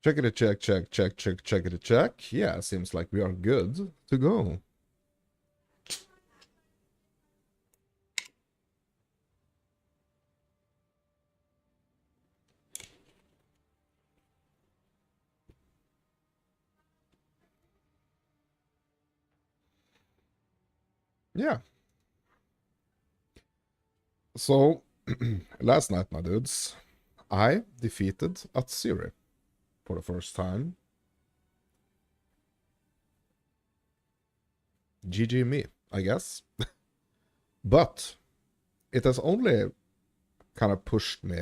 Check it, check, check it, check. Yeah, seems like we are good to go. Yeah. So, last night, my dudes, I defeated Atsiri for the first time. GG me, I guess. But it has only kind of pushed me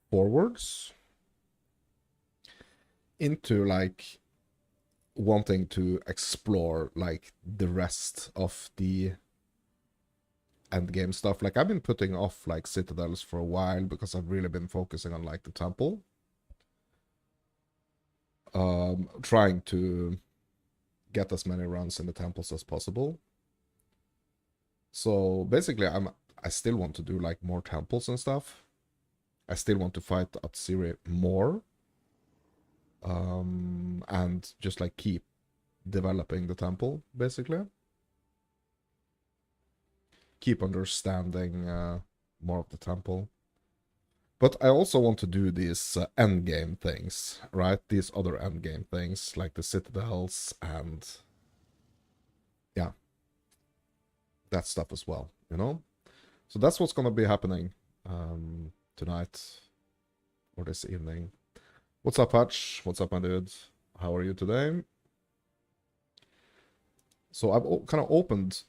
forwards into like wanting to explore like the rest of the end game stuff. Like I've been putting off like Citadels for a while because I've really been focusing on like the temple. Trying to get as many runs in the temples as possible. So basically I still want to do like more temples and stuff. I still want to fight Atsiri more. And just like keep developing the temple, basically. Keep understanding more of the temple. But I also want to do these endgame things, right? These other endgame things, like the Citadels and... yeah, that stuff as well, you know? So that's what's gonna be happening tonight or this evening. What's up, Hutch? What's up, my dude? How are you today? So I've kind of opened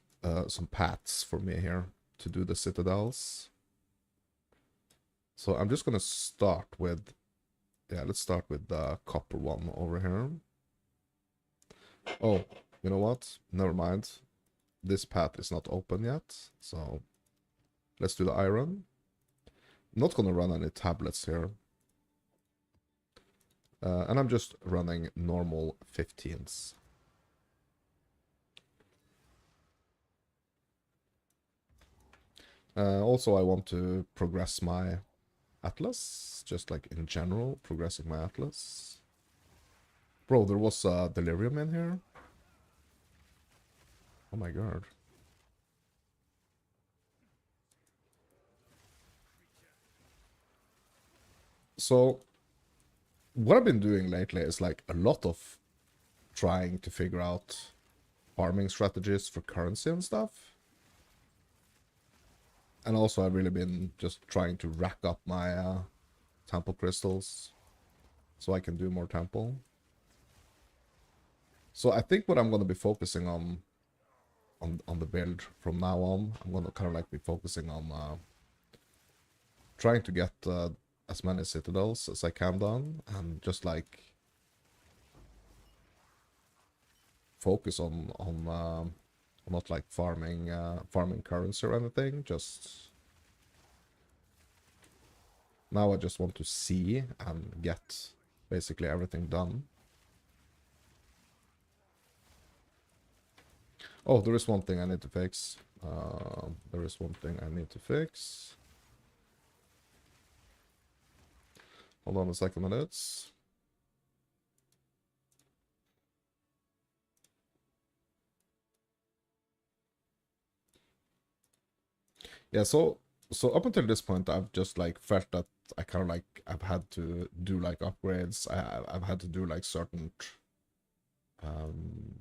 some paths for me here to do the Citadels. So I'm just gonna start with, yeah, let's start with the copper one over here. Oh, you know what? Never mind. This path is not open yet, so let's do the iron. I'm not gonna run any tablets here. And I'm just running normal 15s. Also, I want to progress my Atlas, just like in general, progressing my Atlas. Bro, there was a delirium in here. Oh my god. So, what I've been doing lately is like a lot of trying to figure out farming strategies for currency and stuff. And also I've really been just trying to rack up my temple crystals so I can do more temple. So I think what I'm going to be focusing on the build from now on, I'm going to kind of like be focusing on trying to get as many citadels as I can done, and just like focus on not like farming currency or anything. Just now I just want to see and get basically everything done. Oh, there is one thing I need to fix. There is one thing I need to fix. Hold on a second, minutes. Yeah, so up until this point, I've just like felt that I kind of like I've had to do like upgrades. I've had to do like certain um,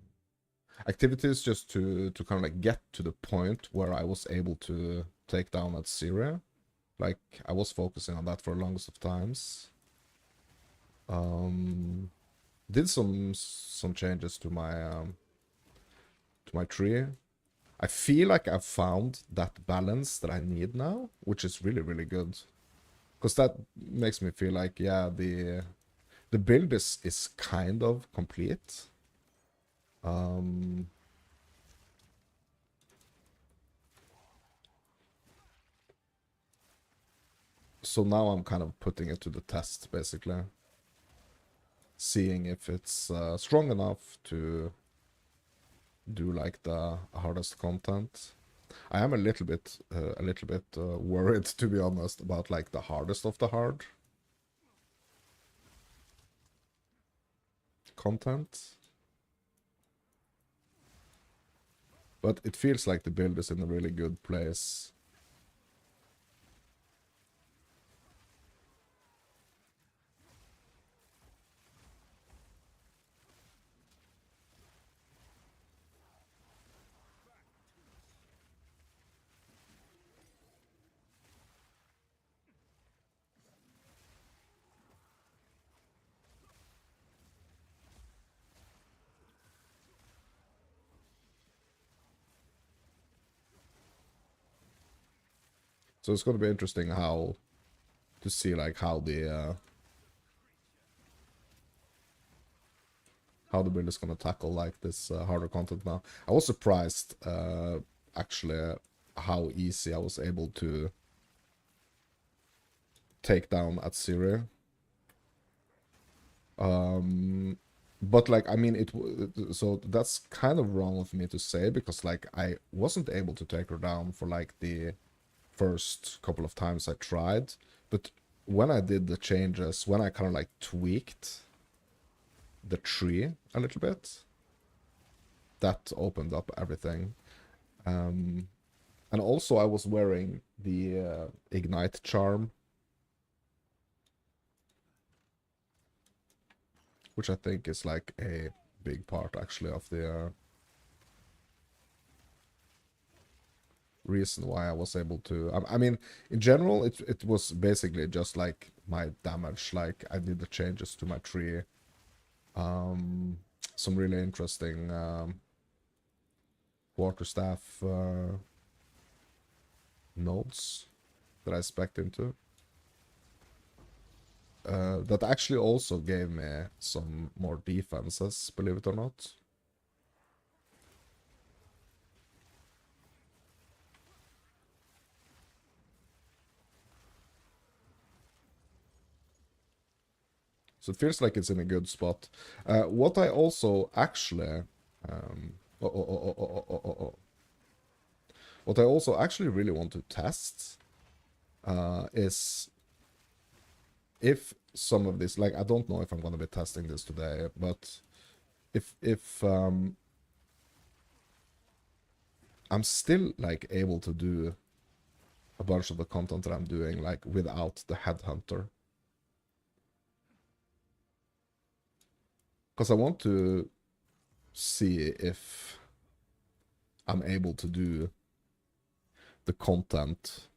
activities just to kind of like get to the point where I was able to take down that Syria. Like I was focusing on that for the longest of times. Did some changes to my tree. I feel like I've found that balance that I need now, which is really, really good. Because that makes me feel like, yeah, the build is kind of complete. So now I'm kind of putting it to the test, basically. Seeing if it's strong enough to do like the hardest content. I am a little bit worried, to be honest, about like the hardest of the hard. content. But it feels like the build is in a really good place. So it's going to be interesting to see like how the build is going to tackle like this harder content now. I was surprised actually how easy I was able to take down at Syria. But like, I mean, so that's kind of wrong of me to say, because like I wasn't able to take her down for like the first couple of times I tried, but when I did the changes, when I kind of like tweaked the tree a little bit, that opened up everything. And also I was wearing the ignite charm, which I think is like a big part actually of the reason why I was able to. I mean, in general, it was basically just like my damage. Like I did the changes to my tree. Some really interesting quarterstaff nodes that I spec'd into. That actually also gave me some more defenses, believe it or not. So it feels like it's in a good spot. What I also actually... What I also actually really want to test is if some of this... Like, I don't know if I'm going to be testing this today, but if I'm still, like, able to do a bunch of the content that I'm doing, like, without the headhunter. Because I want to see if I'm able to do the content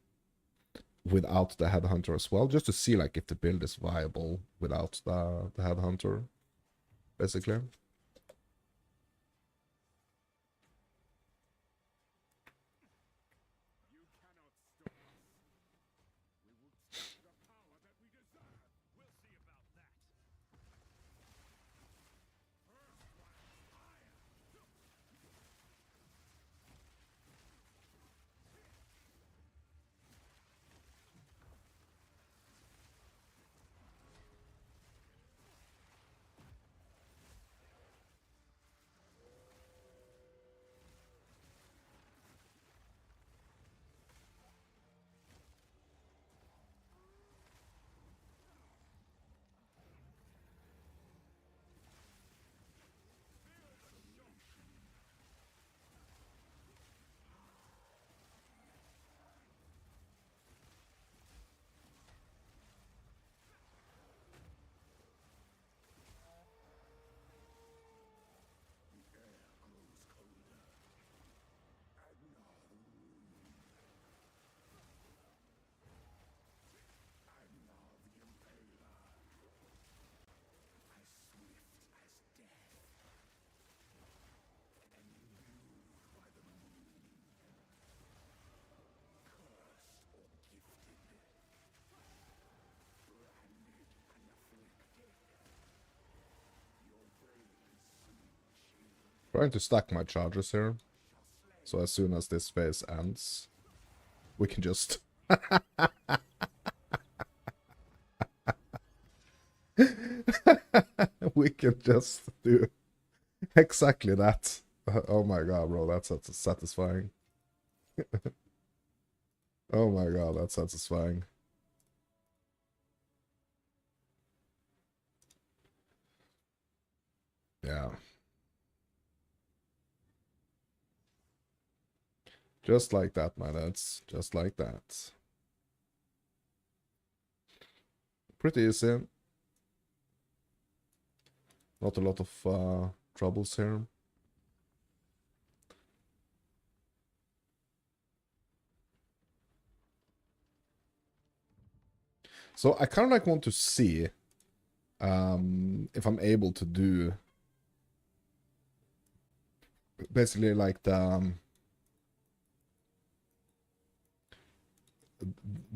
without the headhunter as well, just to see like if the build is viable without the headhunter, basically. Trying to stack my charges here, so as soon as this phase ends, we can just... we can just do exactly that. Oh my god, bro, that's satisfying. Oh my god, that's satisfying. Just like that, my lads. Just like that. Pretty easy. Not a lot of troubles here. So I kind of like want to see if I'm able to do basically like the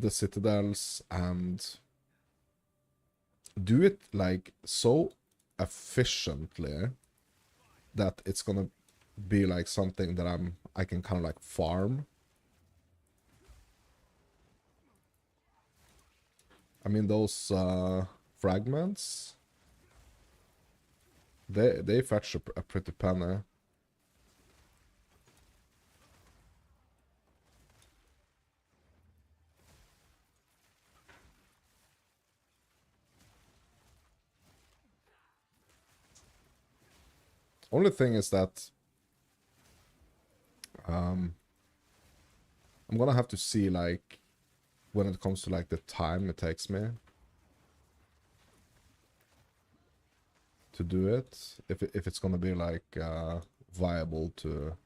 Citadels and do it like so efficiently that it's gonna be like something that I can kind of like farm. I mean those fragments, they fetch a pretty penny. Only thing is that I'm gonna have to see like when it comes to like the time it takes me to do it, if it's gonna be like viable to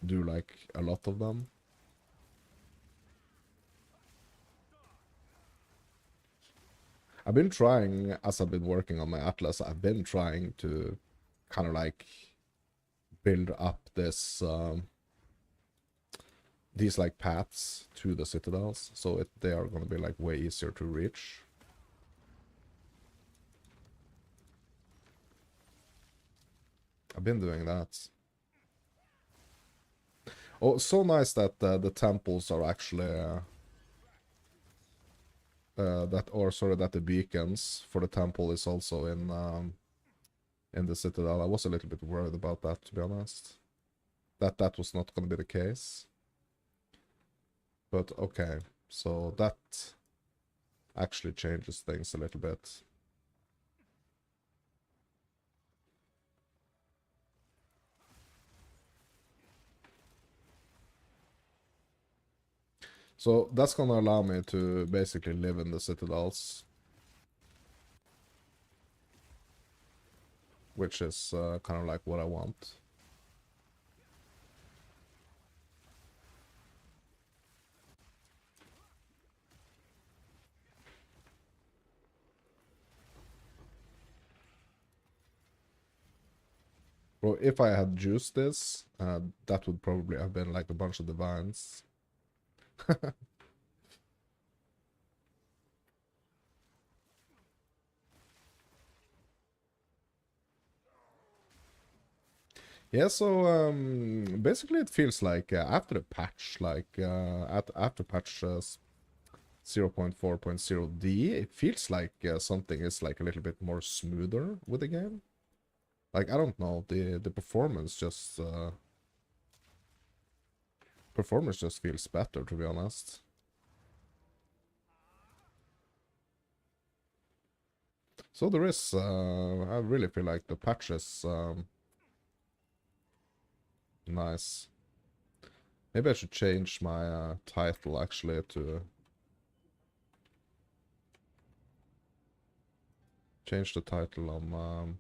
do like a lot of them. I've been trying, as I've been working on my Atlas, I've been trying to kind of like build up this these like paths to the Citadels, so they are gonna be like way easier to reach. I've been doing that. Oh, so nice that the temples are actually that the beacons for the temple is also in the Citadel. I was a little bit worried about that, to be honest. That was not gonna be the case. But okay, so that actually changes things a little bit. So that's gonna allow me to basically live in the Citadels, which is kind of like what I want. Bro, if I had juiced this, that would probably have been like a bunch of divines. Yeah, so basically it feels like after the patch, like after patch 0.4.0D, it feels like something is like a little bit more smoother with the game. Like I don't know, the performance just feels better, to be honest. So there is I really feel like the patch is nice. Maybe I should change my title actually to change the title on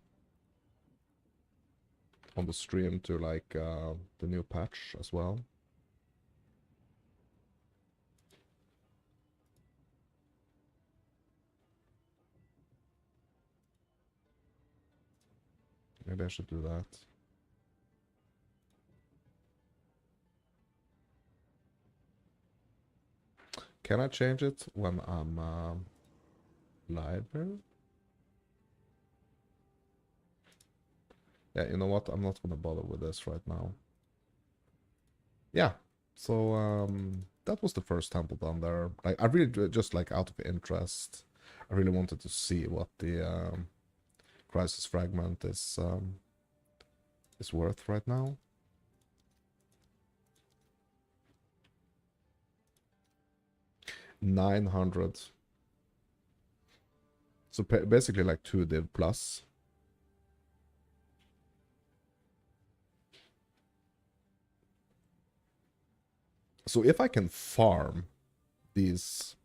the stream to like the new patch as well. Maybe I should do that. Can I change it when I'm live here? Yeah, you know what? I'm not gonna bother with this right now. Yeah, so that was the first temple down there. Like I really just like out of interest, I really wanted to see what the crisis fragment is worth right now. 900. So basically like 2 div plus. So if I can farm these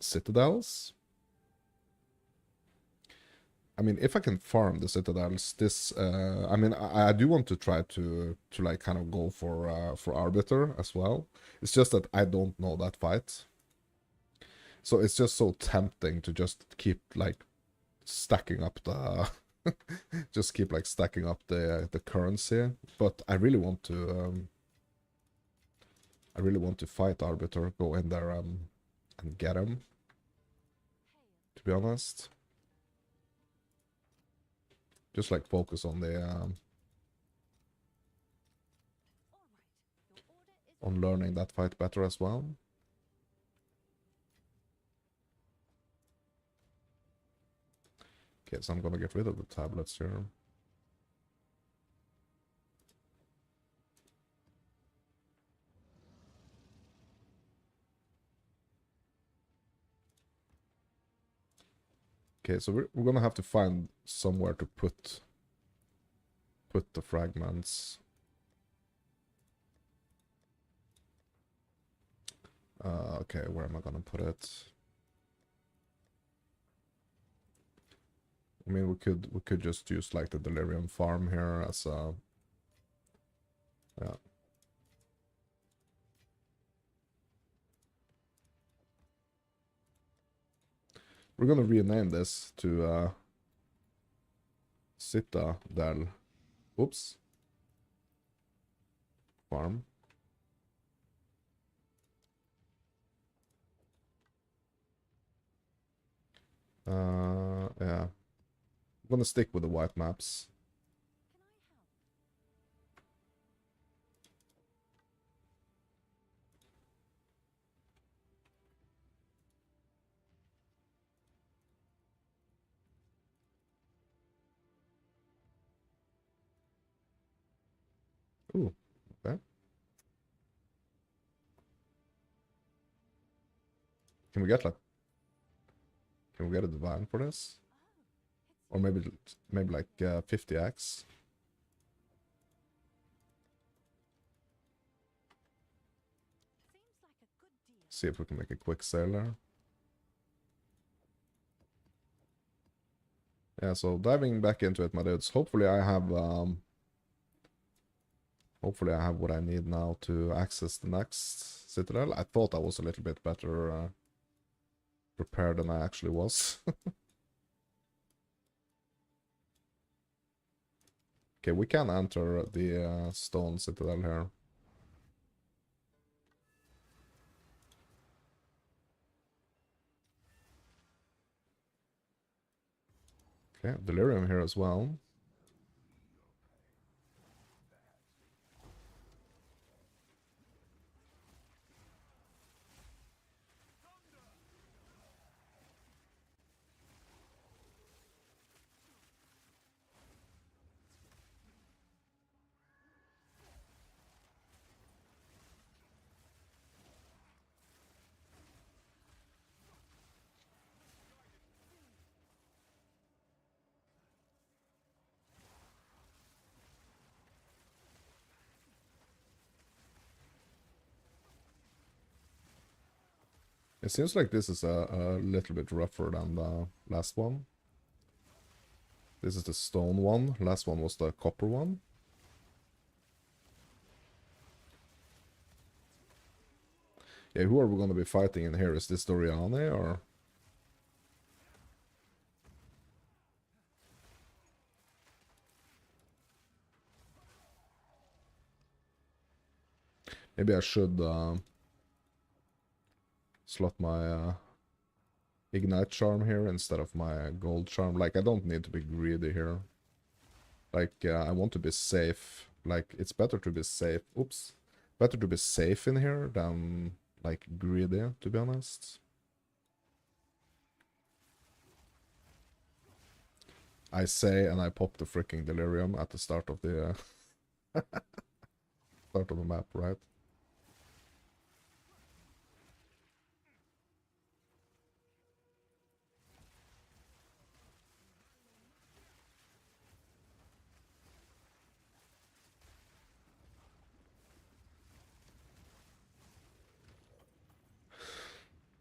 citadels, I mean, if I can farm the citadels, this, I mean, I do want to try to like kind of go for arbiter as well. It's just that I don't know that fight, so it's just so tempting to just keep like stacking up the, just keep like stacking up the currency. But I really want to fight arbiter, go in there and get him. To be honest. Just like focus on the on learning that fight better as well. Okay, so I'm gonna get rid of the tablets here. Okay, so we're gonna have to find somewhere to put the fragments. Okay, where am I gonna put it? I mean, we could just use like the delirium farm here as a, yeah. We're gonna rename this to Citadel. Oops. Farm. Yeah. I'm gonna stick with the white maps. Ooh, okay. Can we get like, can we get a divine for this? Or maybe like 50x. See if we can make a quick sale there. Yeah, so diving back into it, my dudes. Hopefully I have what I need now to access the next Citadel. I thought I was a little bit better prepared than I actually was. Okay, we can enter the stone Citadel here. Okay, delirium here as well. It seems like this is a little bit rougher than the last one. This is the stone one. Last one was the copper one. Yeah, who are we going to be fighting in here? Is this Doriane or? Maybe I should slot my Ignite Charm here instead of my Gold Charm. Like, I don't need to be greedy here. Like, I want to be safe. Like, it's better to be safe. Oops. Better to be safe in here than, like, greedy, to be honest. I say, and I pop the freaking Delirium at the start of the start of the map, right?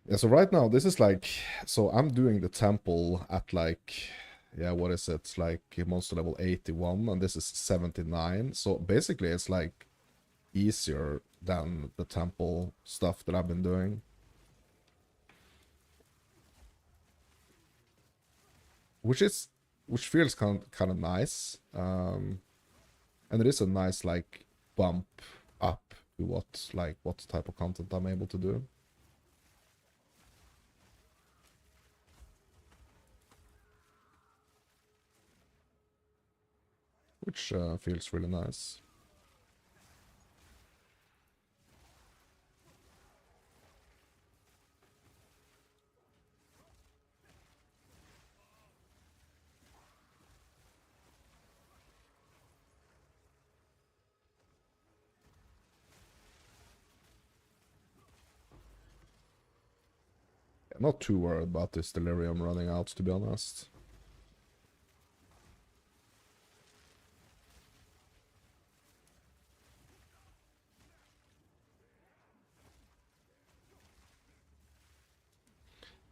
Yeah, so right now this is like, so I'm doing the temple at like, yeah, what is it? It's like monster level 81 and this is 79. So basically it's like easier than the temple stuff that I've been doing. Which is, which feels kind of nice. And it is a nice like bump up to what type of content I'm able to do. Which feels really nice. Not too worried about this delirium running out, to be honest.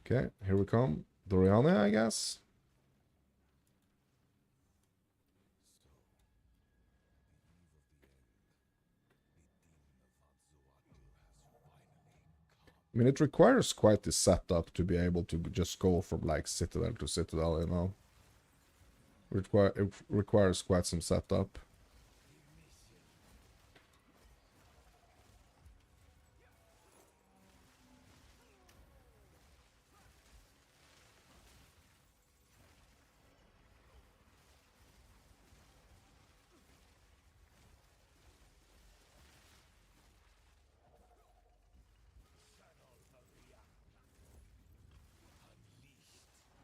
Okay, here we come. Doriane, I guess. I mean, it requires quite the setup to be able to just go from like Citadel to Citadel, you know. It requires quite some setup.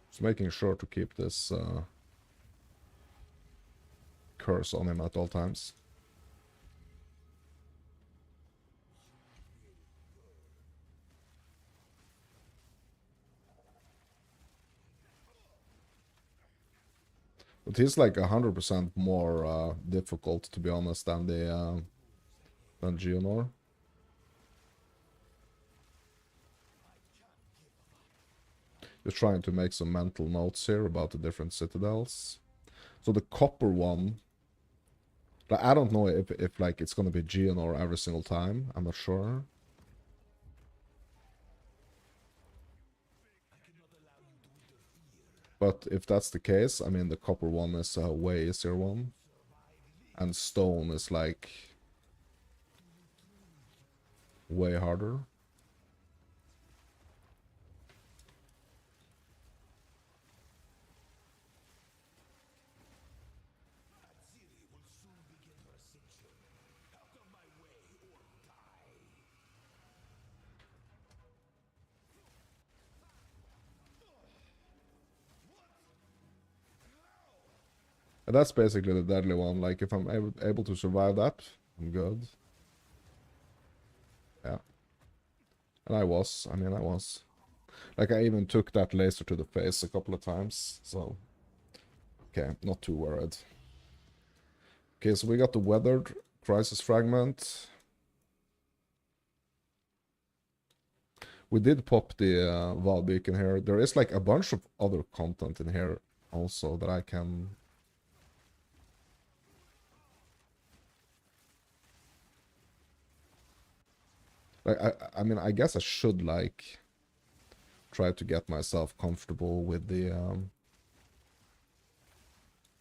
Just making sure to keep this curse on him at all times. But he's like 100% more difficult, to be honest, than the than Geonor. Just trying to make some mental notes here about the different citadels. So the copper one, like, I don't know if like it's gonna be Geonor every single time. I'm not sure. But if that's the case, I mean the copper one is a way easier one. And stone is like way harder. And that's basically the deadly one. Like, if I'm able to survive that, I'm good. Yeah. And I was. I mean, I was. Like, I even took that laser to the face a couple of times, so... Okay, not too worried. Okay, so we got the weathered crisis fragment. We did pop the Val beacon here. There is like a bunch of other content in here also that I can... Like, I mean, I guess I should like try to get myself comfortable with the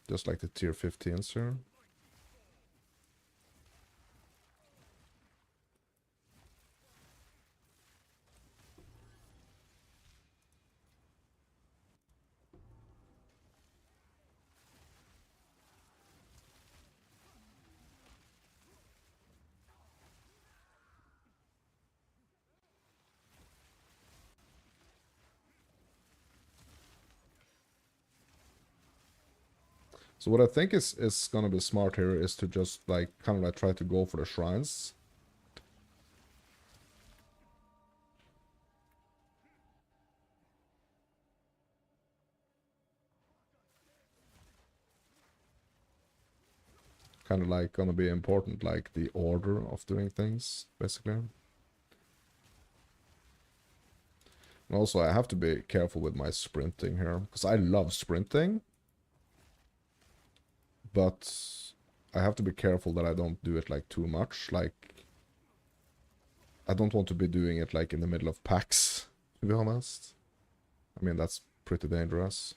just like the tier 15s here. So what I think is gonna be smart here is to just like kind of like try to go for the shrines. Kind of like gonna be important, like the order of doing things, basically. Also, I have to be careful with my sprinting here, because I love sprinting, but I have to be careful that I don't do it like too much. Like, I don't want to be doing it like in the middle of packs, to be honest. I mean, that's pretty dangerous.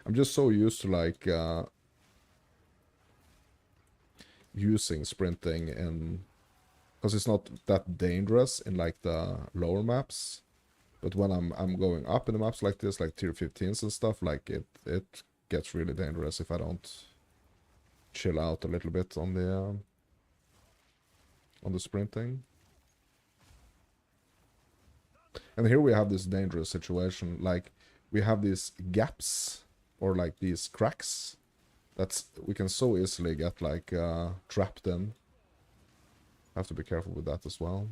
I'm just so used to like using sprinting in, because it's not that dangerous in like the lower maps. But when I'm going up in the maps like this, like tier 15s and stuff, like it gets really dangerous if I don't chill out a little bit on the sprinting. And here we have this dangerous situation, like we have these gaps or like these cracks that's we can so easily get like trapped in. Have to be careful with that as well.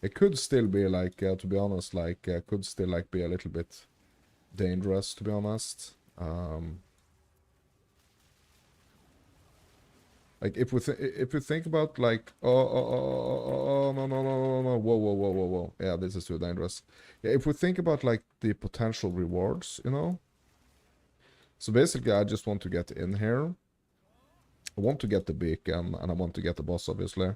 It could still be like, to be honest, like could still like be a little bit dangerous, to be honest. Like if we think about like no no no no no whoa, yeah, this is too dangerous. Yeah, if we think about like the potential rewards, you know. So basically, I just want to get in here. I want to get the beacon and I want to get the boss, obviously.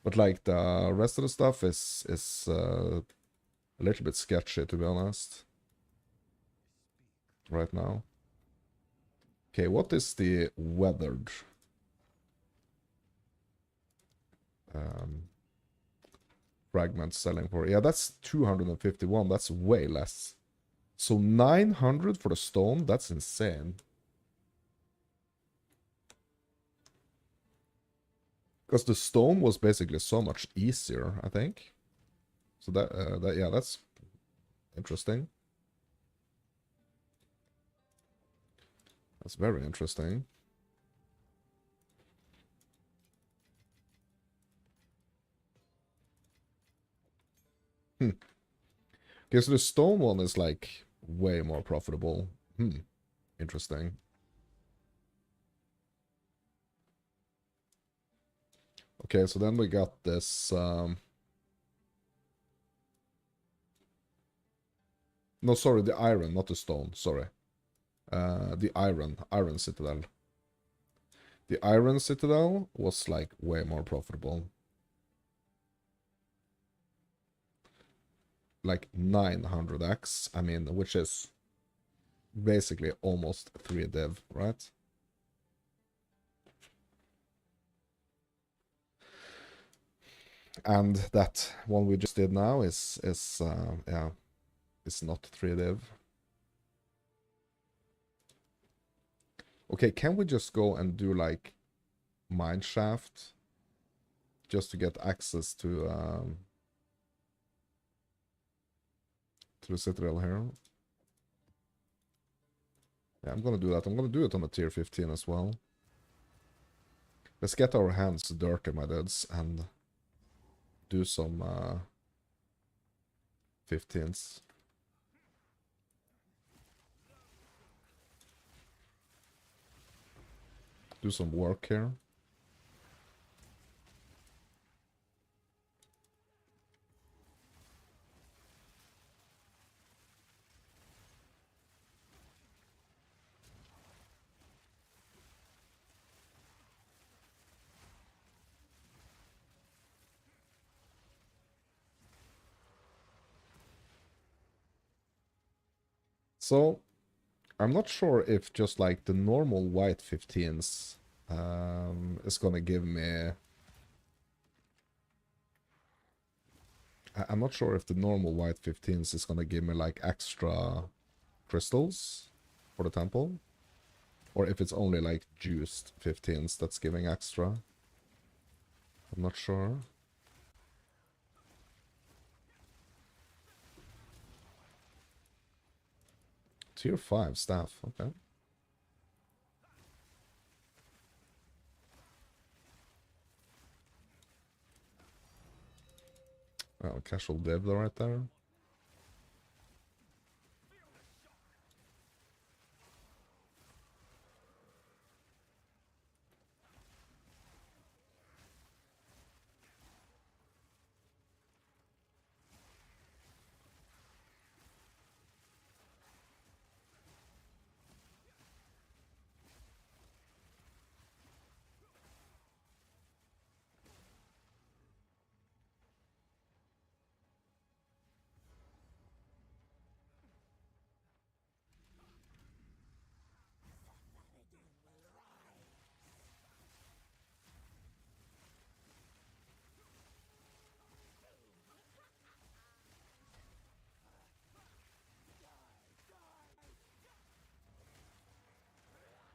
But like the rest of the stuff is a little bit sketchy, to be honest. Right now. Okay, what is the weathered? Fragments selling for? Yeah, that's 251. That's way less. So 900 for the stone? That's insane. Because the stone was basically so much easier, I think. So that yeah, that's interesting. That's very interesting. Hmm. Okay, so the stone one is like way more profitable. Hmm. Interesting. Okay, so then we got this no, sorry, the iron, not the stone, sorry. The iron citadel. The iron citadel was like way more profitable. Like 900x, I mean, which is basically almost 3 div, right? And that one we just did now is yeah, it's not 3 div. Okay, can we just go and do like mine shaft just to get access to the citadel here? Yeah, I'm gonna do that. I'm gonna do it on a tier 15 as well. Let's get our hands dirty, my dudes, and do some 15s. Do some work here. So, I'm not sure if just like the normal white 15s is gonna give me... I'm not sure if the normal white 15s is gonna give me like extra crystals for the temple. Or if it's only like juiced 15s that's giving extra. I'm not sure. Tier 5 staff, okay. Oh, casual div right there.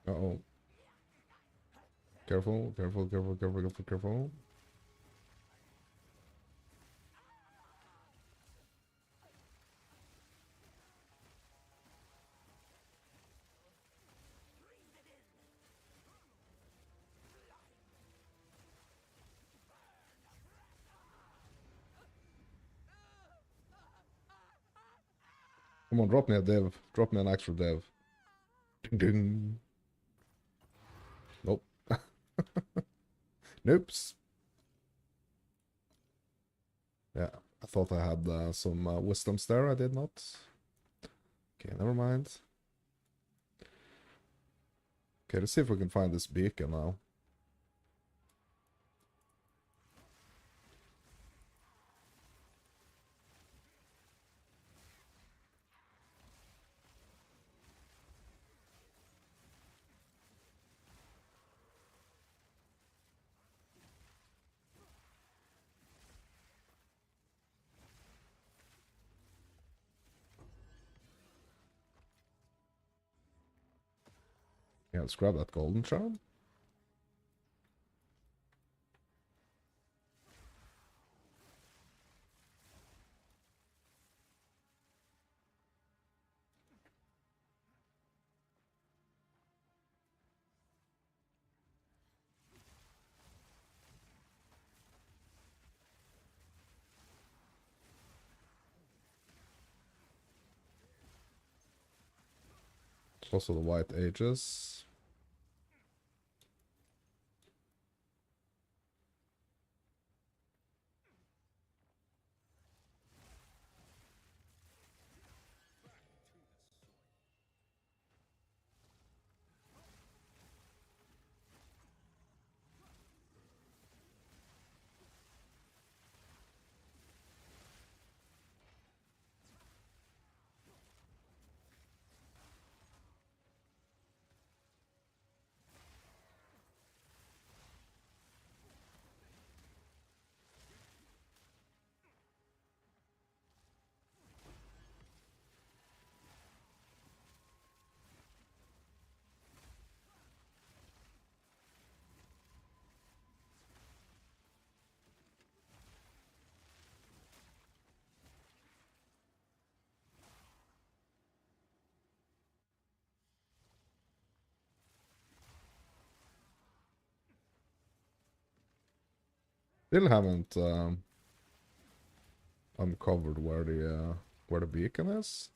Uh-oh. Careful, careful, careful, careful, careful, careful. Come on, drop me a div. Drop me an extra div. Ding ding. Nope. Noops. Yeah, I thought I had some wisdoms there. I did not. Okay, never mind. Okay, let's see if we can find this beacon now. Yeah, let's grab that golden charm. It's also the white ages. Still haven't uncovered where the beacon is.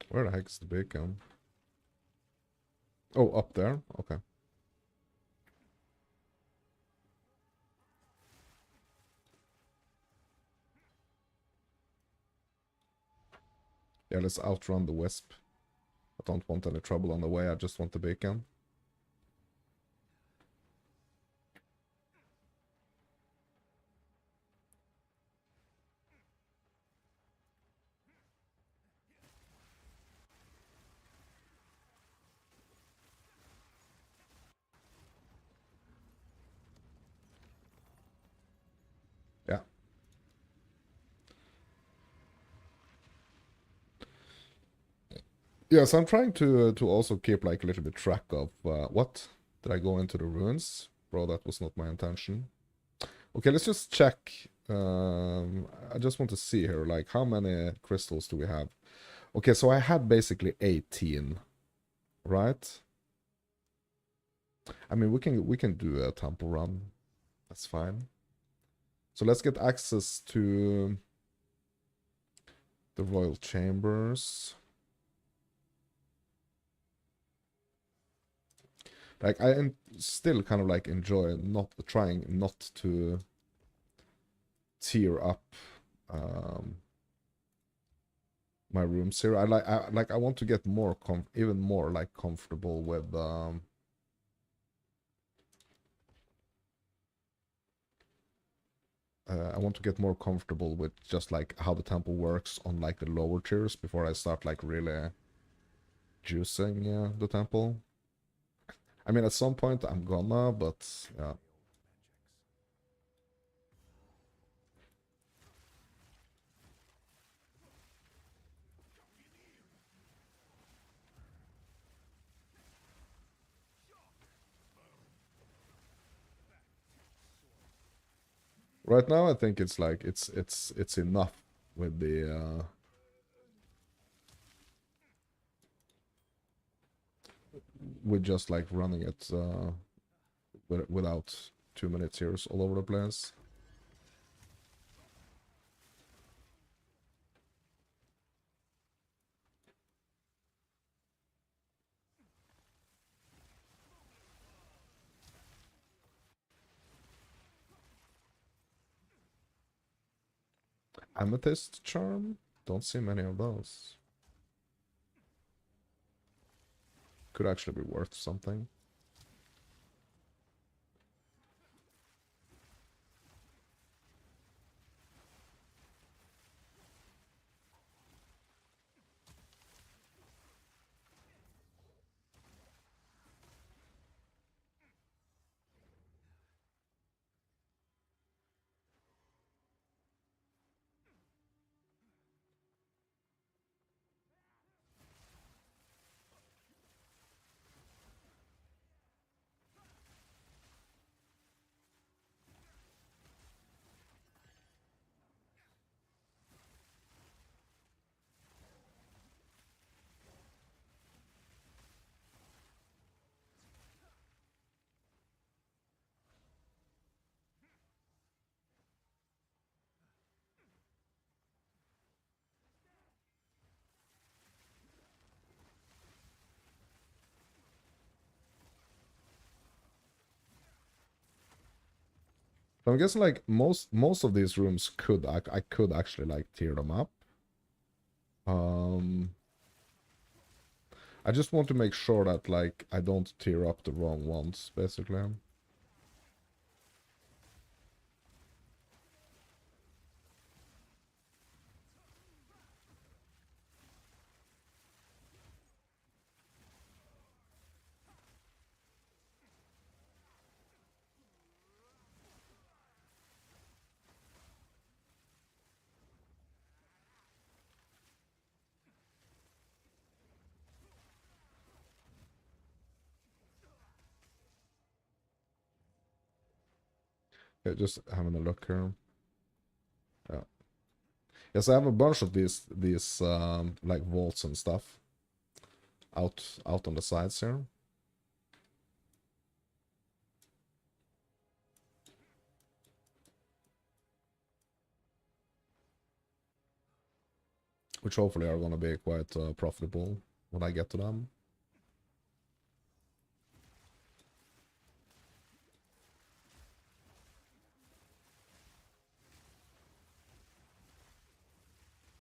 Where the heck's the beacon? Oh, up there? Okay. Yeah, let's outrun the wisp. I don't want any trouble on the way, I just want the beacon. Yeah. Yes, I'm trying to also keep like a little bit track of what did I go into the ruins? Bro, that was not my intention. Okay, let's just check. I just want to see here, like how many crystals do we have? Okay, so I had basically 18, right? I mean, we can do a temple run. That's fine. So let's get access to the royal chambers. Like still kind of like enjoy not trying not to tear up um, my rooms here. I want to get more even more like comfortable with I want to get more comfortable with just like how the temple works on like the lower tiers before I start like really juicing the temple. I mean, at some point I'm gonna, but yeah. Right now I think it's like it's enough with the with just like running it without too many tiers all over the place. Amethyst charm? Don't see many of those. Could actually be worth something. So I'm guessing like most of these rooms I could actually like tear them up. Um I just want to make sure that like I don't tear up the wrong ones, basically. Yeah, just having a look here. Yeah. Yes, I have a bunch of these like vaults and stuff out on the sides here. Which hopefully are gonna be quite profitable when I get to them.